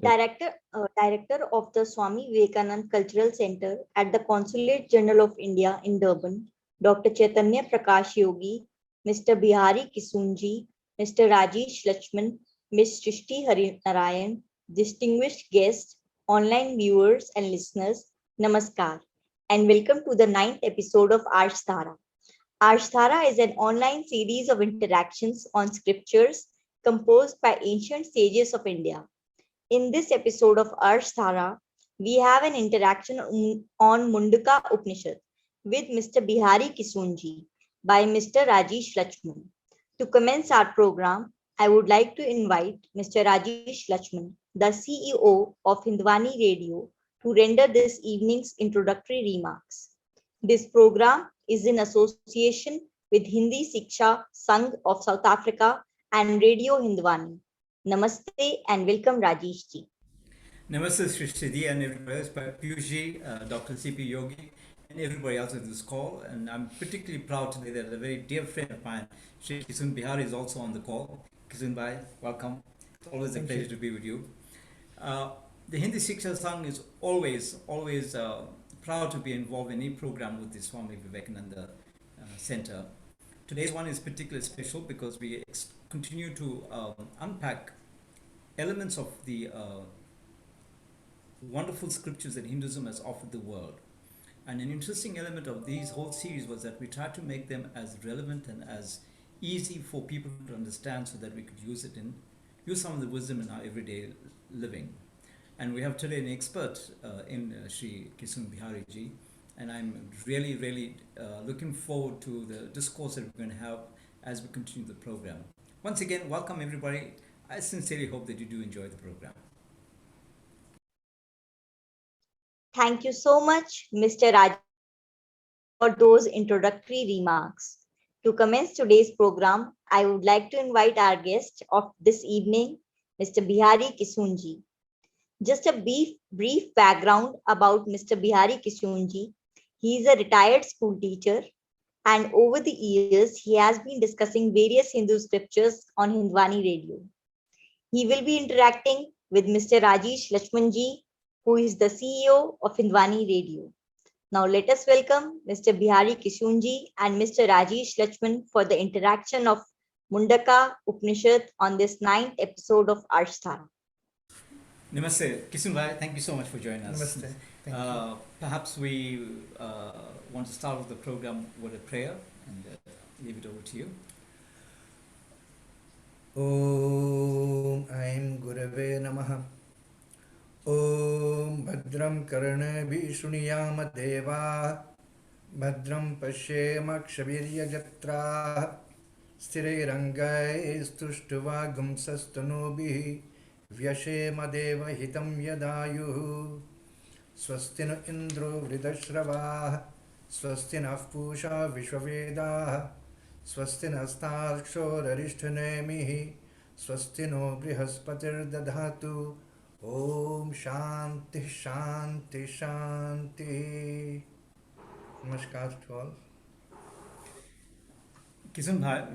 Director of the Swami Vivekanand Cultural Center at the Consulate General of India in Durban, Dr. Chaitanya Prakash Yogi, Mr. Behari Kissoon ji, Mr. Rajish Lutchman, Ms. Srishti Harinarayan, distinguished guests, online viewers and listeners, Namaskar, and welcome to the ninth episode of Aarshdhara. Aarshdhara is an online series of interactions on scriptures composed by ancient sages of India. In this episode of Aarshdhara, we have an interaction on Mudaka Upanishad with Mr. Behari Kissoon ji by Mr. Rajish Lutchman. To commence our program, I would like to invite Mr. Rajish Lutchman, the CEO of Hindwani Radio, to render this evening's introductory remarks. This program is in association with Hindi Siksha Sangh of South Africa and Radio Hindwani. Namaste and welcome Rajesh ji. Namaste Srishti and everybody else, Piyush, Dr. C.P. Yogi and everybody else in this call. And I'm particularly proud today that a very dear friend of mine, Shri Kissoon Behari, is also on the call. Kissoon Bhai, welcome. It's always a pleasure to be with you. The Hindi Siksha Sangh is always proud to be involved in any program with the Swami Vivekananda Center. Today's one is particularly special because we continue to unpack elements of the wonderful scriptures that Hinduism has offered the world. And an interesting element of these whole series was that we tried to make them as relevant and as easy for people to understand so that we could use some of the wisdom in our everyday living. And we have today an expert in Shri Kissoon Behari ji, and I'm really looking forward to the discourse that we're going to have as we continue the program. Once again, welcome everybody. I sincerely hope that you do enjoy the program. Thank you so much, Mr. Raj, for those introductory remarks. To commence today's program, I would like to invite our guest of this evening, Mr. Behari Kissoon ji. Just a brief background about Mr. Behari Kissoon ji. He is a retired school teacher, and over the years, he has been discussing various Hindu scriptures on Hindwani Radio. He will be interacting with Mr. Rajish Lutchman ji, who is the CEO of Hindwani Radio. Now let us welcome Mr. Behari Kissoon ji and Mr. Rajish Lutchman for the interaction of Mudaka Upanishad on this ninth episode of Aarshdhara. Namaste. Kissoon Bhai, thank you so much for joining us. Namaste. Thank you. Perhaps we want to start with the program with a prayer and leave it over to you. Om Aim Gurave Namaha. Om Bhadram Karnabhi Shruniyama Deva Bhadram Pashyema Kshavirya Jatra Sthire Rangai Stushtuva Gumsastanobihi Vyashema Deva Hitam Yadayuhu Swastina Indro Vridashrava Swastina Pusha Vishwavedah Swastina Starkshorarishthanemihi Swastino Brihaspatir Dadhatu Om Shanti Shanti Shanti. Namaskar to all. Kissoon Bhai,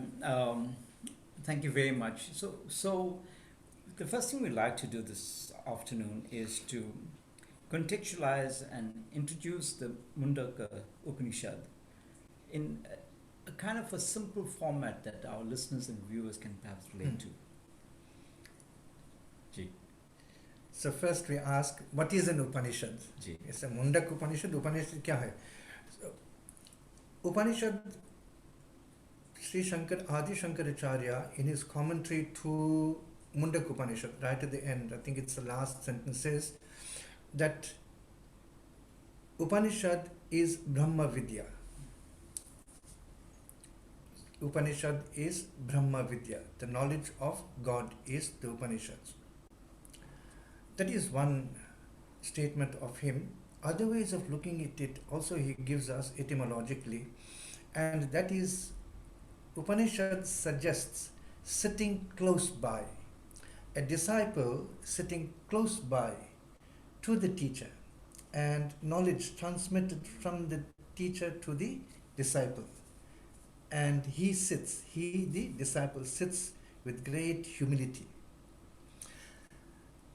thank you very much. So the first thing we'd like to do this afternoon is to contextualize and introduce the Mudaka Upanishad in a kind of a simple format that our listeners and viewers can perhaps relate to. Ji. So first we ask, what is an Upanishad? Ji. It's a Mudaka Upanishad. Upanishad क्या है? So, Upanishad, Sri Shankar Adi Shankaracharya in his commentary to Mudaka Upanishad, right at the end, I think it's the last sentence, says that Upanishad is Brahma Vidya. Upanishad is Brahma Vidya. The knowledge of God is the Upanishads. That is one statement of him. Other ways of looking at it also he gives us etymologically, and that is Upanishad suggests sitting close by, a disciple sitting close by to the teacher, and knowledge transmitted from the teacher to the disciple. And the disciple sits with great humility.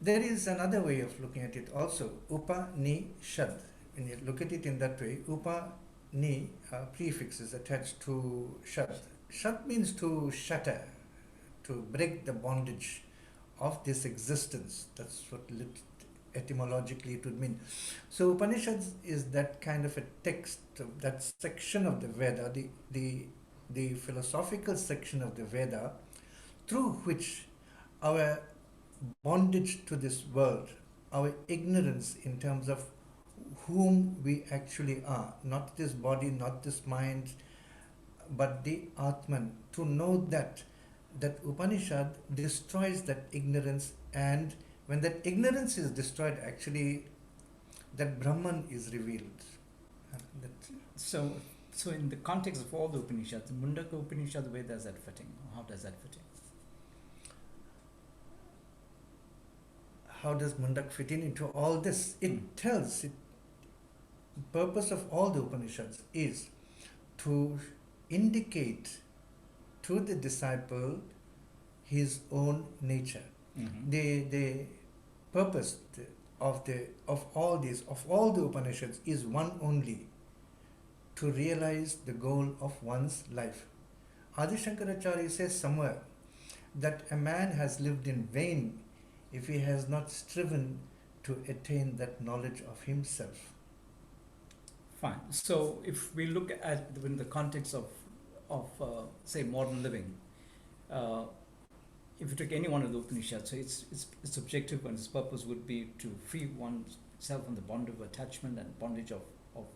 There is another way of looking at it also, Upanishad. When you look at it in that way, Upani prefix is attached to Shad. Shad means to shatter, to break the bondage of this existence. That's what etymologically it would mean. So Upanishads is that kind of a text, that section of the Veda, the philosophical section of the Veda, through which our bondage to this world, our ignorance in terms of whom we actually are, not this body, not this mind, but the Atman, to know that Upanishad destroys that ignorance, and when that ignorance is destroyed, actually that Brahman is revealed. So in the context of all the Upanishads, the Mundaka Upanishad, where does that fit in? How does that fit in? How does Mundak fit in into all this? It tells, the purpose of all the Upanishads is to indicate to the disciple his own nature. The purpose of all the Upanishads is one only: to realize the goal of one's life. Adi Shankaracharya says somewhere that a man has lived in vain if he has not striven to attain that knowledge of himself. Fine. So if we look at in the context of say modern living, if you take any one of the Upanishads, so its objective and its purpose would be to free oneself from the bond of attachment and bondage of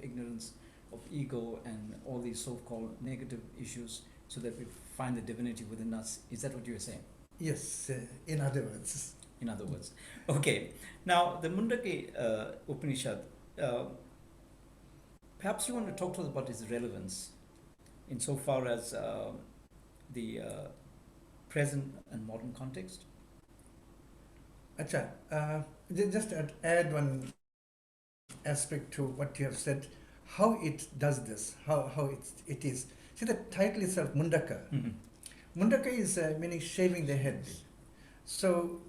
ignorance, of ego, and all these so-called negative issues, so that we find the divinity within us. Is that what you were saying? Yes, in other words. In other words. Okay. Now, the Mundaka Upanishad, perhaps you want to talk to us about its relevance insofar as the present and modern context? Acha, just add one aspect to what you have said, how it does this, how it is. See, the title itself, Mundaka. Mundaka is meaning shaving the head. So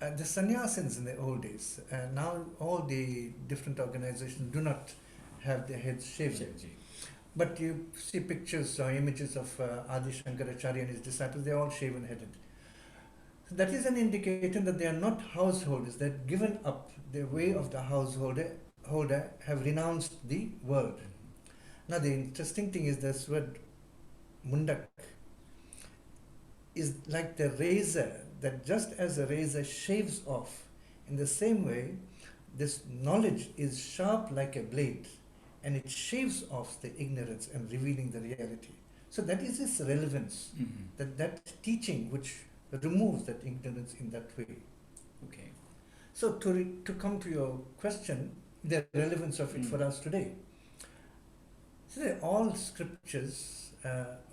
the sannyasins in the old days, now all the different organizations do not have their heads shaven. But you see pictures or images of Adi Shankaracharya and his disciples, they are all shaven headed. So that is an indication that they are not householders, they have given up the way of the householder, have renounced the world. Now the interesting thing is this word Mundak is like the razor, that just as a razor shaves off, in the same way, this knowledge is sharp like a blade, and it shaves off the ignorance and revealing the reality. So that is its relevance, that teaching which removes that ignorance in that way. Okay. So to come to your question, the relevance of it for us today. So all scriptures,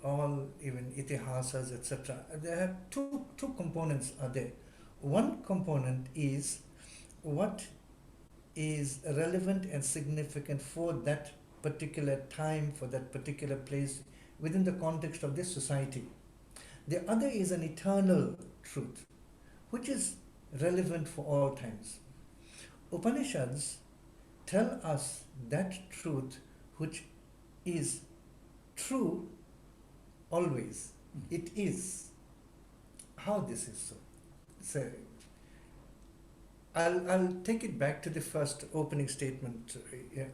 all even itihasas, etc., they have two components are there. One component is what is relevant and significant for that particular time, for that particular place, within the context of this society. The other is an eternal truth, which is relevant for all times. Upanishads tell us that truth which is true always. It is. How this is so? So I'll take it back to the first opening statement,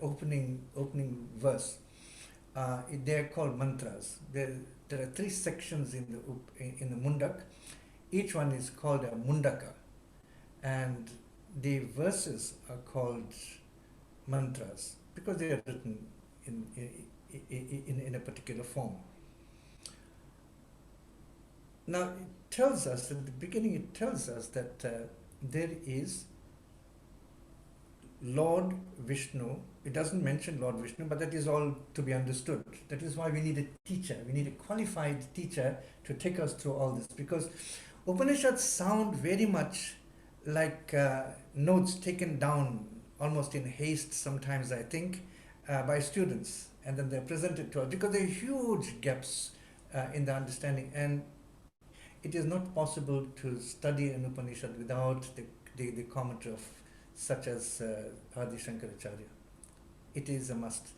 opening verse. They are called mantras. There are 3 sections in the Mundak. Each one is called a Mundaka, and the verses are called mantras because they are written in a particular form. Now it tells us at the beginning. It tells us that there is Lord Vishnu. It doesn't mention Lord Vishnu, but that is all to be understood. That is why we need a teacher. We need a qualified teacher to take us through all this, because Upanishads sound very much like notes taken down almost in haste sometimes, I think, by students, and then they're presented to us, because there are huge gaps in the understanding, and it is not possible to study an Upanishad without the commentary of such as Adi Shankaracharya. It is a must.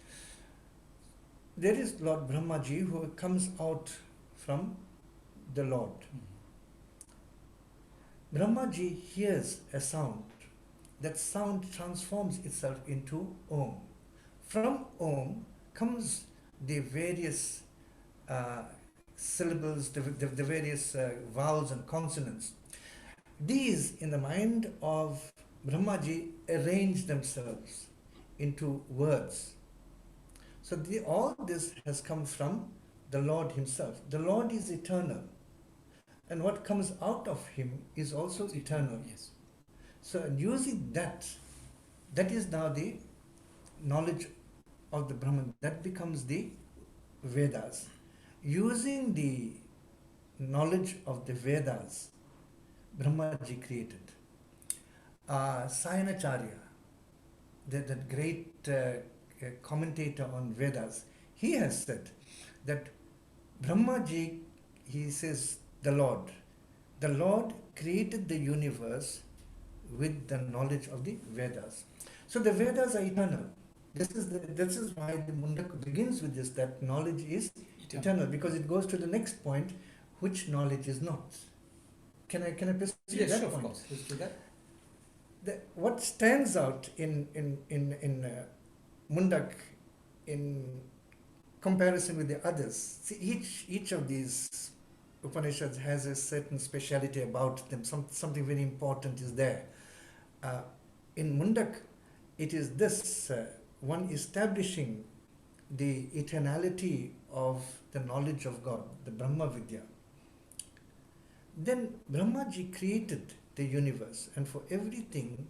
There is Lord Brahmaji who comes out from the Lord. Brahmaji hears a sound. That sound transforms itself into Om. From Om comes the various syllables, the various vowels and consonants. These, in the mind of Brahmaji, arrange themselves into words. So all this has come from the Lord himself. The Lord is eternal. And what comes out of him is also eternal. Yes. So using that is now the knowledge of the Brahman. That becomes the Vedas. Using the knowledge of the Vedas, Brahmaji created. Sayanacharya, that great commentator on Vedas, he has said that Brahmaji, he says, the Lord created the universe with the knowledge of the Vedas. So the Vedas are eternal. This is why the Mudaka begins with this, that knowledge is eternal, because it goes to the next point, which knowledge is not. Can I proceed? Yes, that sure, point? of course. Let's do that. What stands out in Mundak in comparison with the others, see, each of these Upanishads has a certain speciality about them. Something very important is there. In Mundak, it is this one establishing the eternality of the knowledge of God, the Brahma Vidya. Then Brahmaji created the universe, and for everything,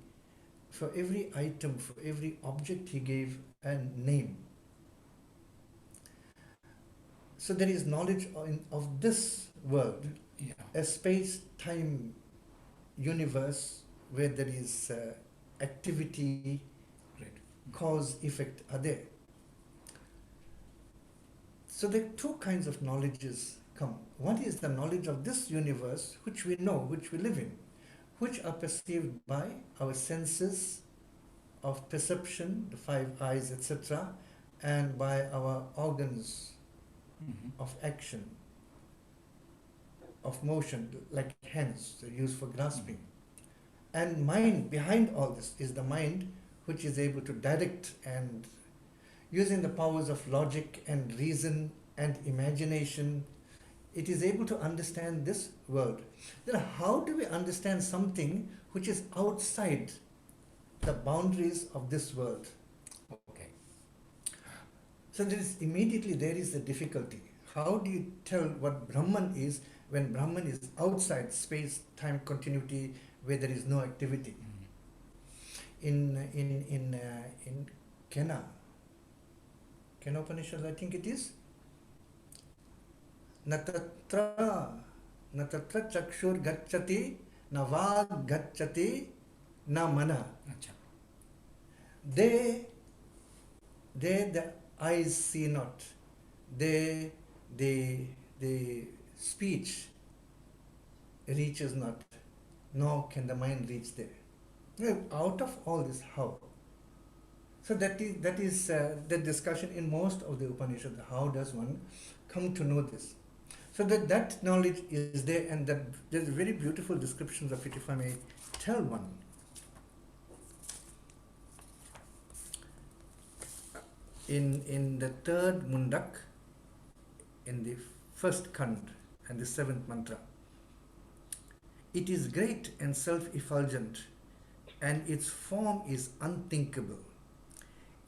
for every item, for every object, he gave a name. So there is knowledge of this world, a space-time universe where there is activity, cause, effect are there. So there are two kinds of knowledges come. One is the knowledge of this universe, which we know, which we live in, which are perceived by our senses of perception, the five eyes, etc., and by our organs of action, of motion, like hands, used for grasping. And mind, behind all this, is the mind which is able to direct, and using the powers of logic and reason and imagination, it is able to understand this world. Then how do we understand something which is outside the boundaries of this world? Okay. So there is the difficulty. How do you tell what Brahman is when Brahman is outside space-time continuity where there is no activity? In Kena Upanishad, I think it is, natatra chakshur gacchati na vag gacchati na mana. They the eyes see not, the speech reaches not, nor can the mind reach there. Well, out of all this, how? So that is the discussion in most of the Upanishads. How does one come to know this? So that knowledge is there, and that there's very beautiful descriptions of it, if I may tell one. In the third Mundak, in the first Kand and the seventh mantra, it is great and self-effulgent, and its form is unthinkable.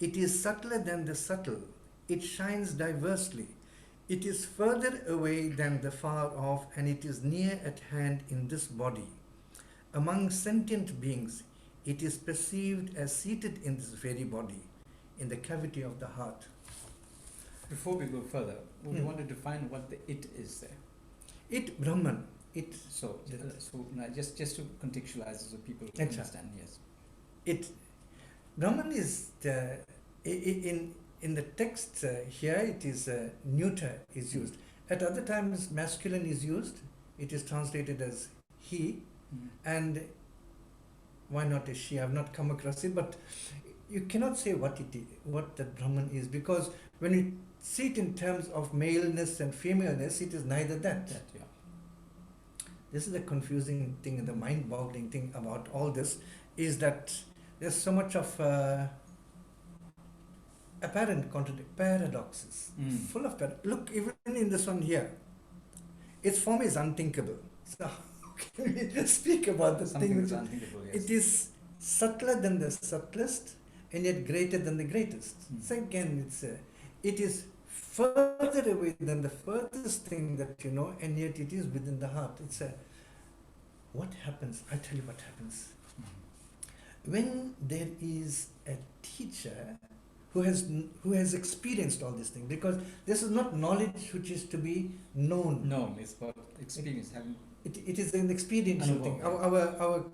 It is subtler than the subtle. It shines diversely. It is further away than the far off, and it is near at hand in this body. Among sentient beings, it is perceived as seated in this very body, in the cavity of the heart. Before we go further, we want to define what the it is there. It, Brahman. It. So now just to contextualize so people can understand. Yes. It. Brahman is in the text here. It is neuter is used. At other times, masculine is used. It is translated as he, and Why not a she? I've not come across it, but you cannot say what it is, what that Brahman is, because when you see it in terms of maleness and femaleness, it is neither that. Yeah. This is the confusing thing and the mind-boggling thing about all this, is that there's so much of apparent paradoxes, full of look, even in this one here, its form is unthinkable. So how can we speak about this Something thing? that's unthinkable, yes. It is subtler than the subtlest, and yet greater than the greatest. So again, it is further away than the furthest thing that you know, and yet it is within the heart. What happens? I tell you what happens. When there is a teacher who has experienced all these things, because this is not knowledge which is to be known. No, it's about experience, having. It is an experiential thing. Our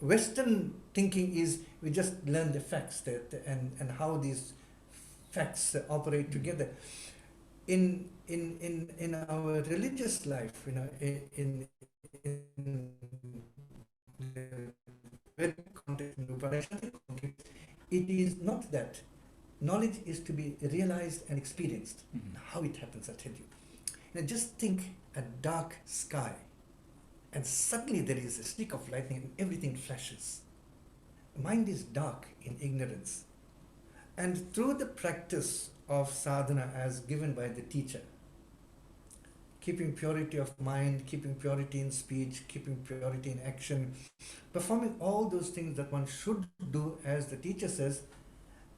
Western thinking is we just learn the facts and how these facts operate together. In our religious life, in the Vedic context, in the Upanishadic context, it is not that. Knowledge is to be realized and experienced. How it happens, I tell you. Now just think a dark sky, and suddenly there is a streak of lightning and everything flashes. Mind is dark in ignorance. And through the practice of sadhana as given by the teacher, keeping purity of mind, keeping purity in speech, keeping purity in action, performing all those things that one should do as the teacher says,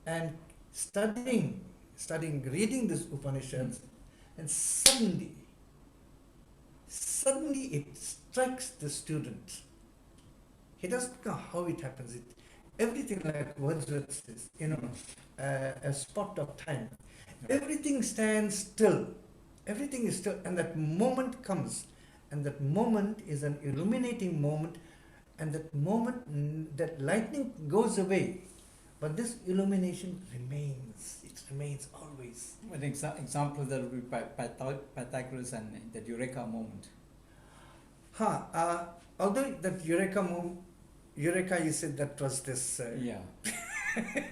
and studying, reading this Upanishads, and suddenly it strikes the student. He doesn't know how it happens. Everything, like Wordsworth says, a spot of time. Everything stands still. Everything is still, and that moment comes, and that moment is an illuminating moment, and that moment, that lightning goes away, but this illumination remains. It remains always. An example that would be Pythagoras and that Eureka moment. Although that Eureka, you said that was this.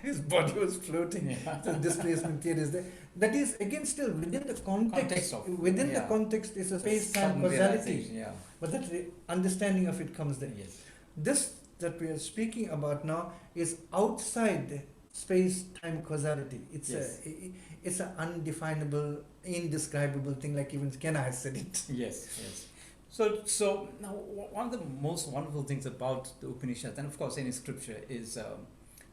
His body was floating. So displacement theory is there. That is again still within the context. The context is a space-time causality. But that understanding of it comes there. Yes. This that we are speaking about now is outside space-time causality. It's an undefinable, indescribable thing, like even Kenna has said it. Yes. So now one of the most wonderful things about the Upanishads, and of course any scripture, is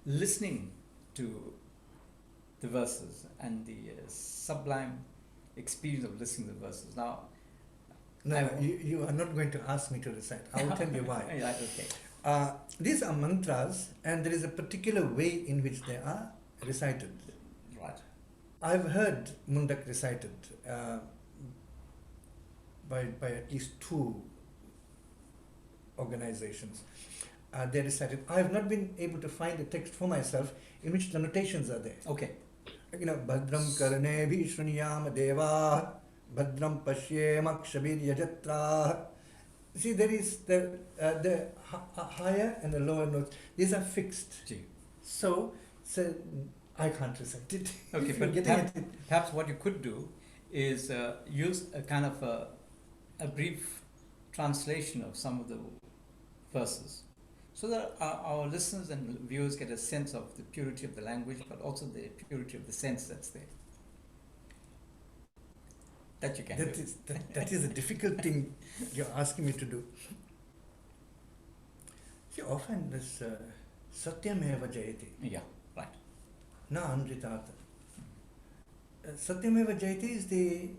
listening to the verses and the sublime experience of listening to the verses. Now, you are not going to ask me to recite. I will tell you why. Okay. These are mantras, and there is a particular way in which they are recited. Right. I've heard Mundak recited by at least 2 organizations. They recited. I have not been able to find a text for myself in which the notations are there. Okay. Bhadram karne vishruniyam deva, Bhadram pashyema kshabir yajatra. See, there is the higher and the lower notes. These are fixed. So I can't recite it. Okay, but perhaps what you could do is use a kind of a brief translation of some of the verses, so that our listeners and viewers get a sense of the purity of the language, but also the purity of the sense that's there. That you can do. That is a difficult thing you're asking me to do. See, often this Satyameva Jayati. Yeah, right. Na Andritata. Satyameva Jayati is the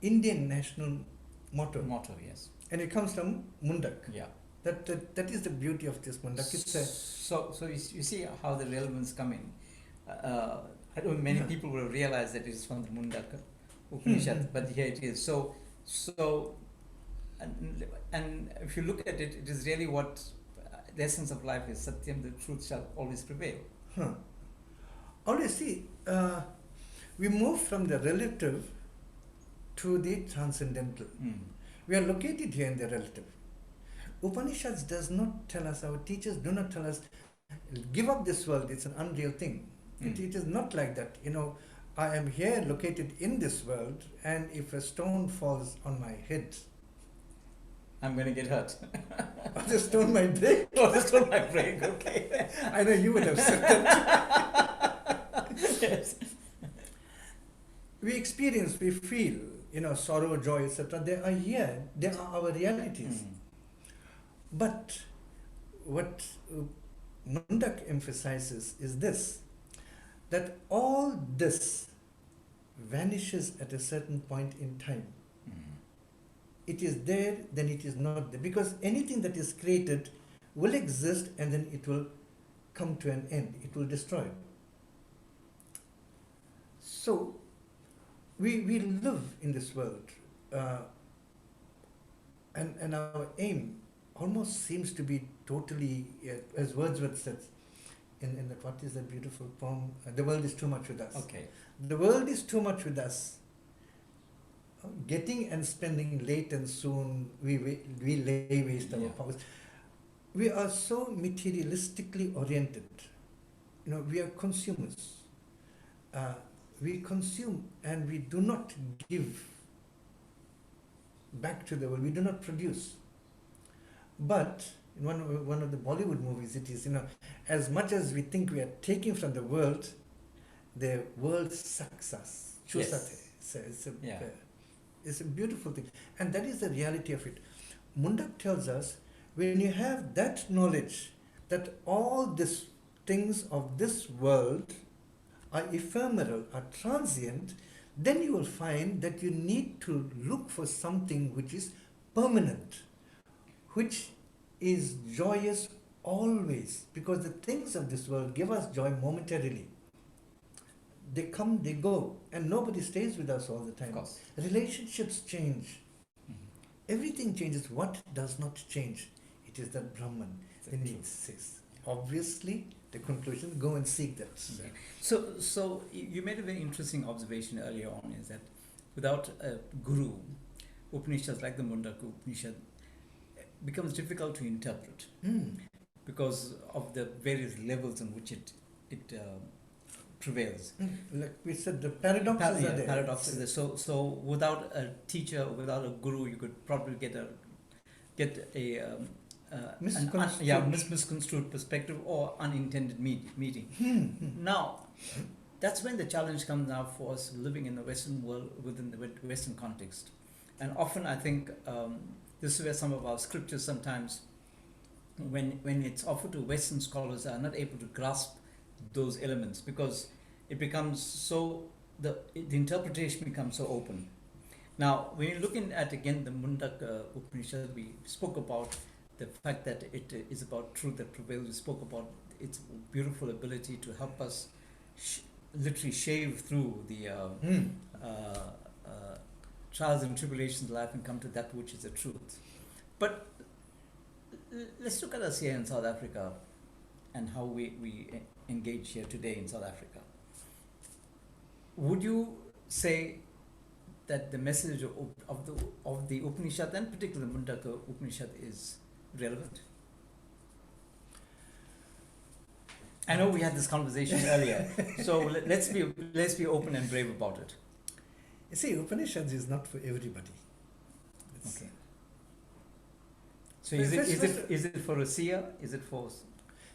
Indian national motto. Yes. And it comes from Mundak. Yeah. That is the beauty of this Mundak. So you see how the relevance come in. I don't know, many people will realize that it is from the Mudaka Upanishad, but here it is. So and if you look at it, it is really what the essence of life is. Satyam, the truth shall always prevail. Always see, we move from the relative to the transcendental. We are located here in the relative. Upanishads does not tell us, our teachers do not tell us, give up this world, it's an unreal thing. It is not like that. I am here located in this world, and if a stone falls on my head, I'm going to get hurt. or the stone might break. Oh, this one might break, okay. I know you would have said that. Yes. We experience, we feel, sorrow, joy, etc. They are here. They are our realities. But what Mundak emphasizes is this, that all this vanishes at a certain point in time. It is there, then it is not there. Because anything that is created will exist and then it will come to an end. It will destroy. So, we live in this world, and our aim almost seems to be totally, as Wordsworth says, in that, what is that beautiful poem? The world is too much with us. Okay. The world is too much with us. Getting and spending late and soon, we lay waste our powers. We are so materialistically oriented. We are consumers. We consume and we do not give back to the world. We do not produce. But in one of the Bollywood movies, it is, as much as we think we are taking from the world sucks us. Yes. It's a beautiful thing. And that is the reality of it. Mundak tells us, when you have that knowledge that all these things of this world are ephemeral, are transient, then you will find that you need to look for something which is permanent, which is joyous always, because the things of this world give us joy momentarily. They come, they go, and nobody stays with us all the time. Of course. Relationships change. Everything changes. What does not change? It is that Brahman. Then it says, obviously, the conclusion, go and seek that. So you made a very interesting observation earlier on, is that without a guru, Upanishads like the Mudaka Upanishad becomes difficult to interpret because of the various levels in which it prevails. Like we said, the paradoxes are there. Paradoxes are there. So without a teacher, without a guru, you could probably get a misconstrued perspective or unintended meeting. Now, that's when the challenge comes now for us living in the Western world, within the Western context. And often I think this is where some of our scriptures sometimes, when it's offered to Western scholars, are not able to grasp those elements, because it becomes so, the interpretation becomes so open. Now, when you're looking at, again, the Mudaka Upanishad, we spoke about the fact that it is about truth that prevails. We spoke about its beautiful ability to help us literally shave through the trials and tribulations of life and come to that which is the truth. But let's look at us here in South Africa and how we engage here today in South Africa. Would you say that the message of the Upanishad, and particularly the Mudaka Upanishad, is relevant? I know we had this conversation earlier, so let's be open and brave about it. You see, Upanishads is not for everybody. Okay. So is it for a seer? Is it for?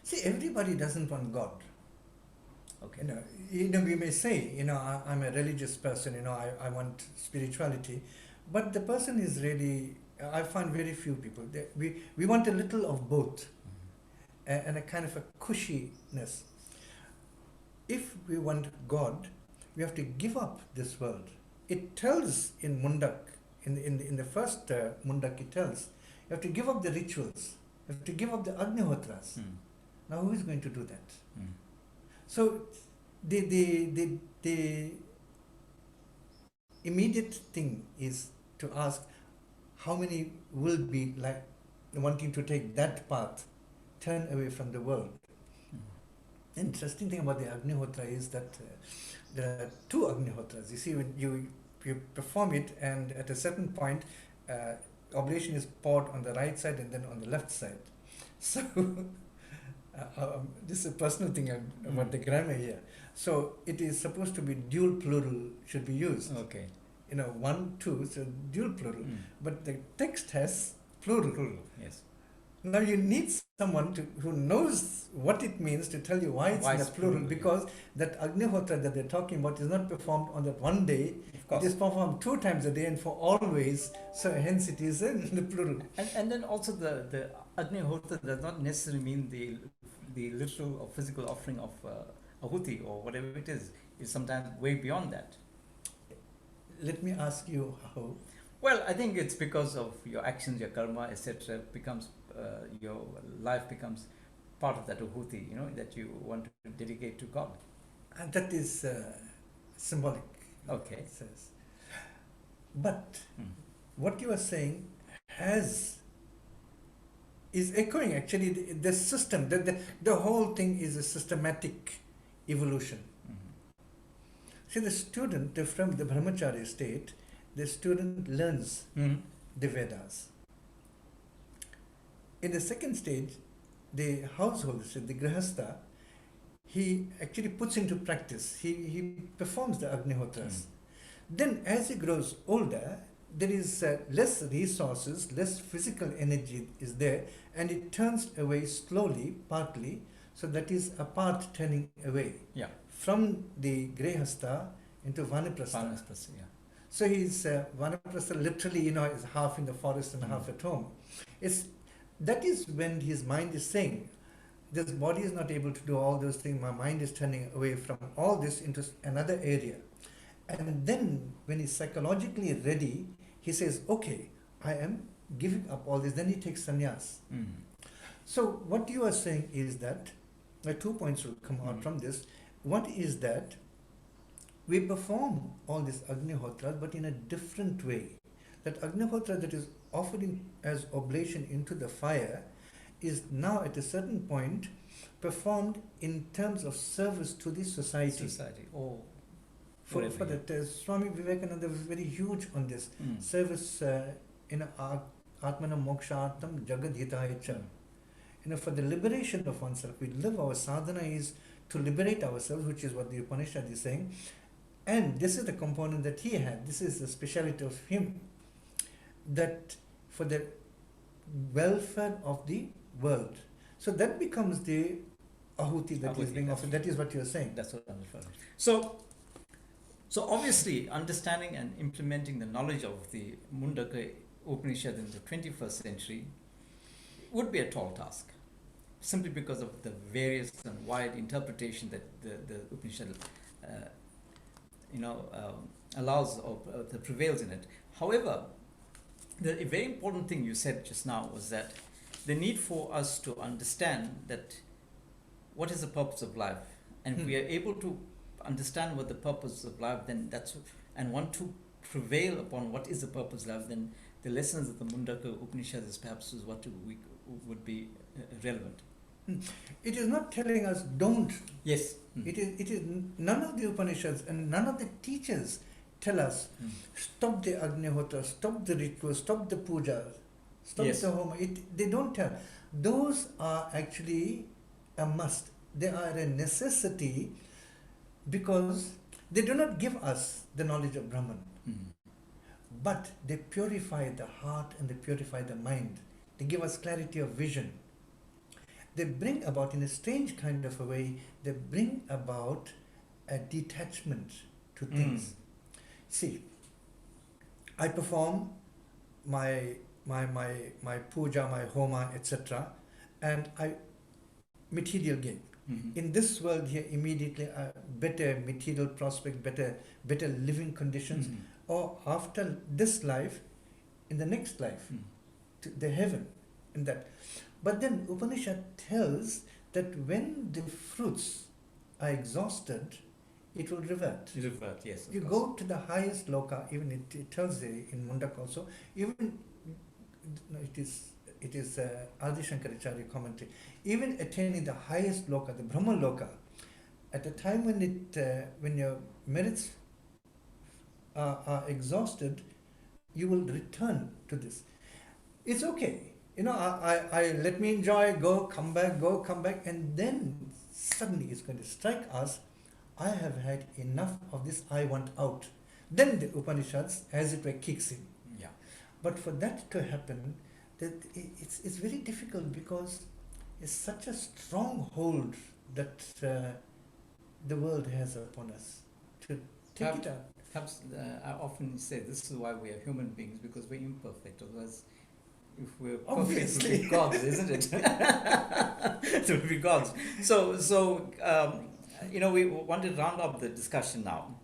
See, everybody doesn't want God. Okay. We may say, I'm a religious person, I want spirituality, but the person is really, I find very few people. We want a little of both, and a kind of a cushiness. If we want God, we have to give up this world. It tells in Mundak, in the first Mundak, it tells, you have to give up the rituals, you have to give up the Agnihotras. Now, who is going to do that? So, the immediate thing is to ask, how many will be like wanting to take that path, turn away from the world? The interesting thing about the Agnihotra is that there are two Agnihotras. You see, when you perform it, and at a certain point, oblation is poured on the right side and then on the left side. So this is a personal thing about the grammar here. So it is supposed to be dual plural should be used. Okay. You know, 1, 2, so dual plural. Mm. But the text has plural. Plural, yes. Now you need someone who knows what it means to tell you why it's in a plural, because that Agnihotra that they're talking about is not performed on that one day. Of course. It is performed 2 times a day and for always. So hence it is in the plural. And then also the Agnihotra does not necessarily mean the literal or physical offering of ahuti or whatever it is sometimes way beyond that. Let me ask you how. Well, I think it's because of your actions, your karma, etc. becomes your life becomes part of that ahuti, you know, that you want to dedicate to God. And that is symbolic. Okay. It says. But what you are saying is echoing actually the system. The whole thing is a systematic evolution. See, the student from the brahmacharya state, the student learns the Vedas. In the second stage, the householder, the grihastha, he actually puts into practice. He performs the Agnihotras. Then as he grows older, there is less resources, less physical energy is there, and it turns away slowly, partly. So that is a part turning away from the grihastha into vanaprastha. Yeah. So he's vanaprastha literally, you know, is half in the forest and half at home. That is when his mind is saying, this body is not able to do all those things, my mind is turning away from all this into another area. And then when he's psychologically ready, he says, okay, I am giving up all this. Then he takes sannyas. So what you are saying is that, 2 points will come out from this. One is that we perform all these Agnihotras, but in a different way. That Agnihotra that is offered as oblation into the fire is now at a certain point performed in terms of service to the society. For that, Swami Vivekananda was very huge on this. Service in Atmana Mokshartam Jagadhitaya Cha. You know, for the liberation of oneself, we live, our sadhana is to liberate ourselves, which is what the Upanishad is saying. And this is the component that he had. This is the speciality of him. That for the welfare of the world. So that becomes the ahuti that is being offered. That is what you are saying. That's what I'm referring to. So obviously, understanding and implementing the knowledge of the Mudaka Upanishad in the 21st century would be a tall task, simply because of the various and wide interpretation that the Upanishad allows or that prevails in it. However, the very important thing you said just now was that the need for us to understand that what is the purpose of life, and if we are able to understand what the purpose of life, then and want to prevail upon what is the purpose of life, then the lessons of the Mudaka Upanishad is perhaps what would be relevant. It is not telling us don't. Yes. It is none of the Upanishads and none of the teachers tell us stop the Agnihotra, stop the ritual, stop the puja, stop the homa. They don't tell. Those are actually a must. They are a necessity because they do not give us the knowledge of Brahman. But they purify the heart and they purify the mind. They give us clarity of vision. They bring about, in a strange kind of a way, they bring about a detachment to things. See, I perform my puja, my homa, etc., and I material gain. In this world here, immediately better material prospect, better living conditions, or after this life, in the next life, to the heaven, in that. But then Upanishad tells that when the fruits are exhausted, it will revert. Yes. You go to the highest loka, even it tells in Mudaka also, even it is Adi Shankaracharya commentary, even attaining the highest loka, the Brahma loka, at the time when your merits are exhausted, you will return to this. it's okay. I let me enjoy, go, come back, and then suddenly it's going to strike us. I have had enough of this. I want out. Then the Upanishads, as it were, kicks in. Yeah. But for that to happen, it's very difficult because it's such a strong hold that the world has upon us to take it out. Perhaps I often say this is why we are human beings, because we're imperfect. Otherwise, if we're perfect, Obviously. we'd be gods, isn't it? So we'd be gods. So we want to round up the discussion now.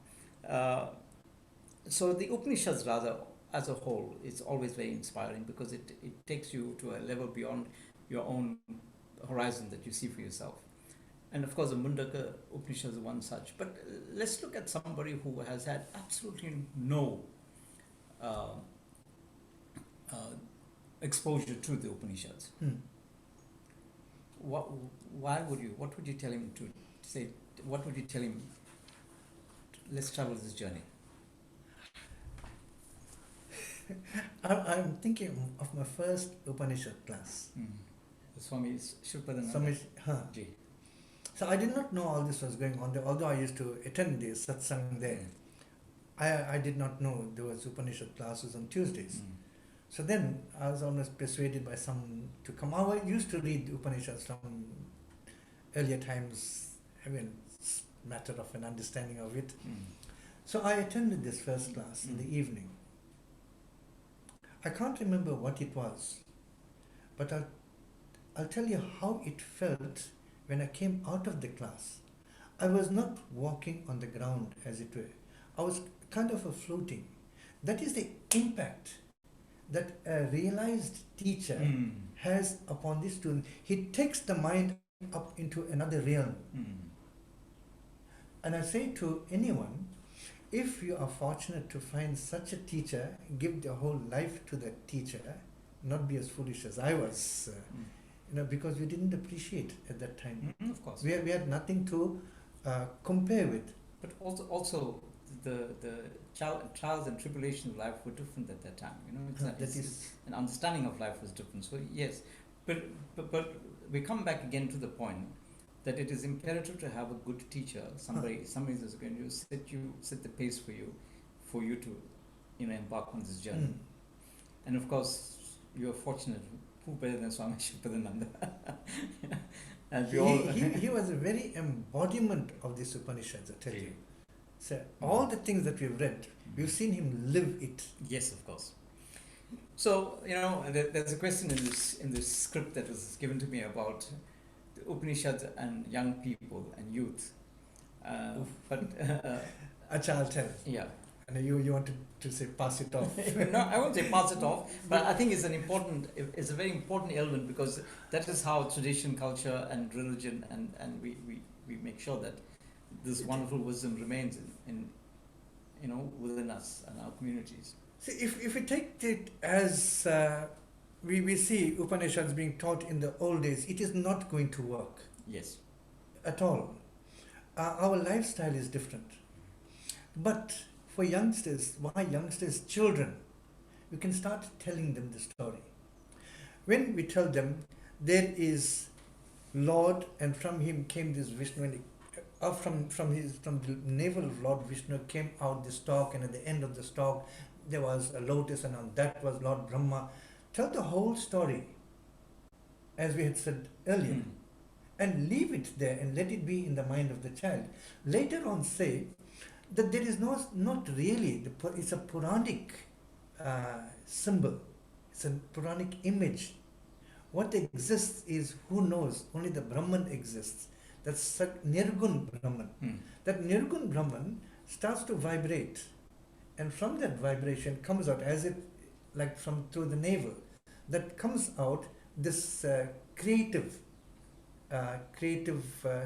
So the Upanishads, rather, as a whole, is always very inspiring because it takes you to a level beyond your own horizon that you see for yourself. And of course, the Mudaka Upanishad is one such. But let's look at somebody who has had absolutely no exposure to the Upanishads. What would you tell him to say? What would you tell him? Let's travel this journey. I'm thinking of my first Upanishad class. Swami Shripadananda Swami, Ji. So I did not know all this was going on there, although I used to attend the satsang there. I did not know there was Upanishad classes on Tuesdays. So then I was almost persuaded by some to come. I used to read Upanishads from earlier times, it's a matter of an understanding of it. So I attended this first class in the evening. I can't remember what it was, but I'll tell you how it felt when I came out of the class. I was not walking on the ground, as it were. I was kind of floating. That is the impact that a realized teacher has upon the student. He takes the mind up into another realm. And I say to anyone, if you are fortunate to find such a teacher, give your whole life to that teacher, not be as foolish as I was, because we didn't appreciate at that time. Of course. We had nothing to compare with. But also the trials and tribulations of life were different at that time. An understanding of life was different. So yes, but we come back again to the point that it is imperative to have a good teacher, somebody that's going to set the pace for you to embark on this journey. And of course, you are fortunate. Who better than Swami Shripadananda? And he was a very embodiment of this Upanishads, I tell you. So all the things that we've read, we've seen him live it. Yes, of course. So there's a question in this script that was given to me about the Upanishads and young people and youth. Acha, I'll tell. Yeah. And you wanted to say pass it off. No, I won't say pass it off, but I think it's a very important element, because that is how tradition, culture, and religion, and we make sure that this wonderful wisdom remains in within us and our communities. See, if we take it as we see Upanishads being taught in the old days, it is not going to work. Yes. At all. Our lifestyle is different. But for youngsters, children, we can start telling them the story. When we tell them there is Lord, and from him came this Vishnu, and from the navel of Lord Vishnu came out the stalk, and at the end of the stalk there was a lotus, and on that was Lord Brahma. Tell the whole story, as we had said earlier, and leave it there and let it be in the mind of the child. Later on say that there is not really, it's a Puranic symbol, it's a Puranic image. What exists is, who knows, only the Brahman exists. That's Nirgun Brahman. That Nirgun Brahman starts to vibrate, and from that vibration comes out, as it like from through the navel, that comes out this creative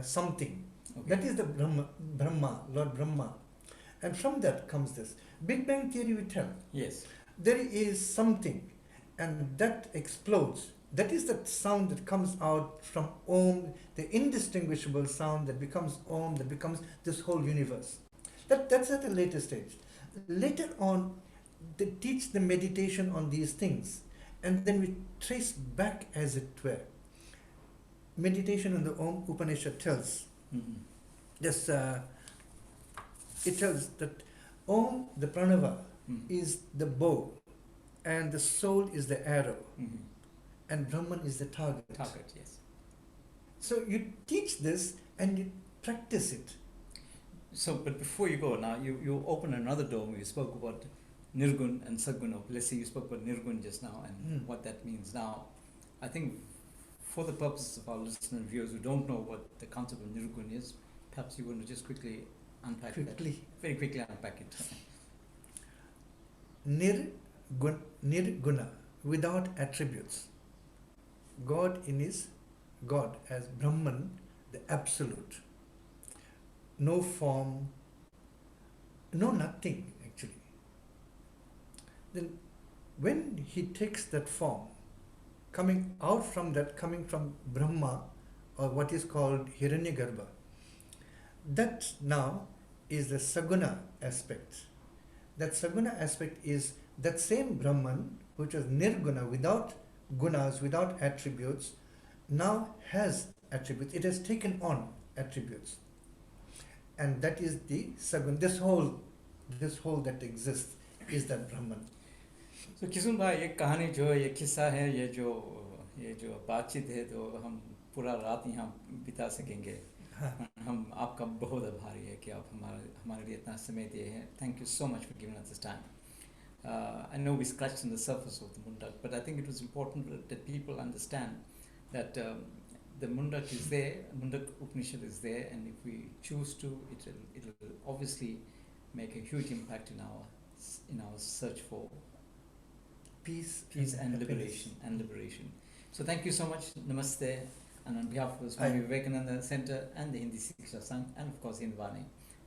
something. Okay. That is the Brahma, Lord Brahma. And from that comes this. Big Bang Theory we tell. Yes. There is something, and that explodes. That is the sound that comes out from Om, the indistinguishable sound that becomes Om, that becomes this whole universe. That's at a later stage. Later on, they teach the meditation on these things. and then we trace back, as it were. Meditation in the Om Upanishad tells, this, it tells that Om, the pranava, is the bow, and the soul is the arrow, and Brahman is the target. Target, yes. So you teach this and you practice it. So, but before you go now, you open another door. You spoke about Nirgun and Sadguna. Let's say you spoke about Nirgun just now and what that means. Now, I think for the purposes of our listeners and viewers who don't know what the concept of Nirgun is, perhaps you want to just quickly unpack that. Very quickly unpack it. Nirguna, without attributes. God in his God as Brahman, the absolute. No form, no nothing actually. Then when he takes that form, coming out from that, coming from Brahma, or what is called Hiranyagarbha, that now is the Saguna aspect. That Saguna aspect is that same Brahman, which was Nirguna, without gunas, without attributes, now has attributes. It has taken on attributes. And that is the Saguna. This whole that exists is that Brahman. So Kisun भाई ये कहानी जो है, ये किस्सा है, ये जो बातचीत है, तो हम पूरा रात यहाँ बिता सकेंगे. हम आपका बहुत आभारी है कि आप हमारे लिए इतना समय दिए हैं. Thank you so much for giving us this time. I know we scratched on the surface of the Mundak, but I think it was important that people understand that the Mundak is there, Mundak Upanishad is there, and if we choose to, it will obviously make a huge impact in our search for peace and liberation. So thank you so much. Namaste. And on behalf of the Swami Vivekananda Center and the Hindi Siksha Sangh, and of course Hindwani,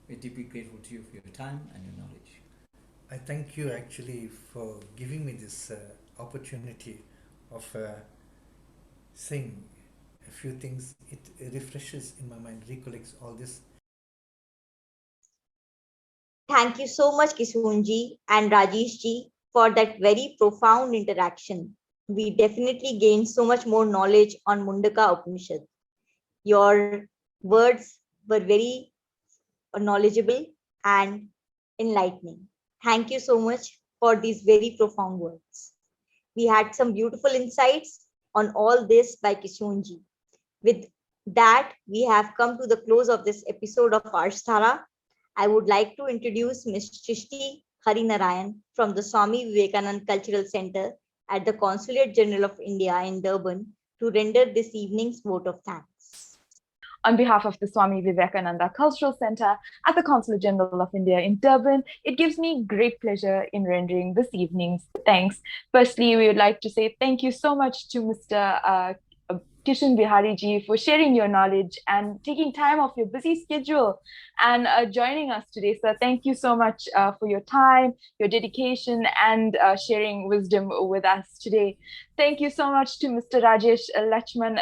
we're deeply grateful to you for your time and your knowledge. I thank you actually for giving me this opportunity of saying a few things. It refreshes in my mind, recollects all this. Thank you so much, Kissoon-ji and Rajesh-ji, for that very profound interaction. We definitely gained so much more knowledge on Mudaka Upanishad. Your words were very knowledgeable and enlightening. Thank you so much for these very profound words. We had some beautiful insights on all this by Kissoon-ji. With that, we have come to the close of this episode of Aarshdhara. I would like to introduce Ms. Shrishti Harinarayan from the Swami Vivekananda Cultural Center at the Consulate General of India in Durban to render this evening's vote of thanks. On behalf of the Swami Vivekananda Cultural Center at the Consulate General of India in Durban, it gives me great pleasure in rendering this evening's thanks. Firstly, we would like to say thank you so much to Mr. Kishan Bihari ji for sharing your knowledge and taking time off your busy schedule and joining us today. So thank you so much for your time, your dedication, and sharing wisdom with us today. Thank you so much to Mr. Rajish Lutchman,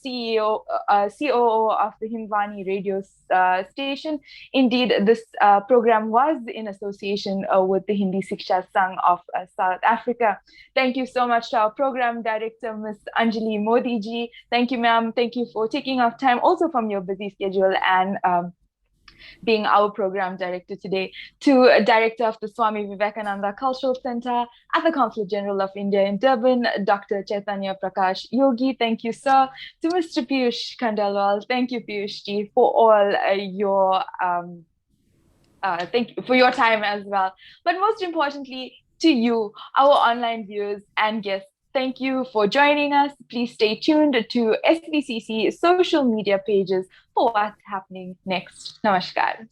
COO of the Hindwani radio station. Indeed, this program was in association with the Hindi Siksha Sangh of South Africa. Thank you so much to our program director, Ms. Anjali Modi ji. Thank you, ma'am. Thank you for taking off time also from your busy schedule and being our program director today. To Director of the Swami Vivekananda Cultural Center at the Consulate General of India in Durban, Dr. Chaitanya Prakash Yogi. Thank you, sir. To Mr. Piyush Khandelwal. Thank you, Piyush ji, for all your thank you for your time as well. But most importantly, to you, our online viewers and guests, thank you for joining us. Please stay tuned to SVCC social media pages for what's happening next. Namaskar.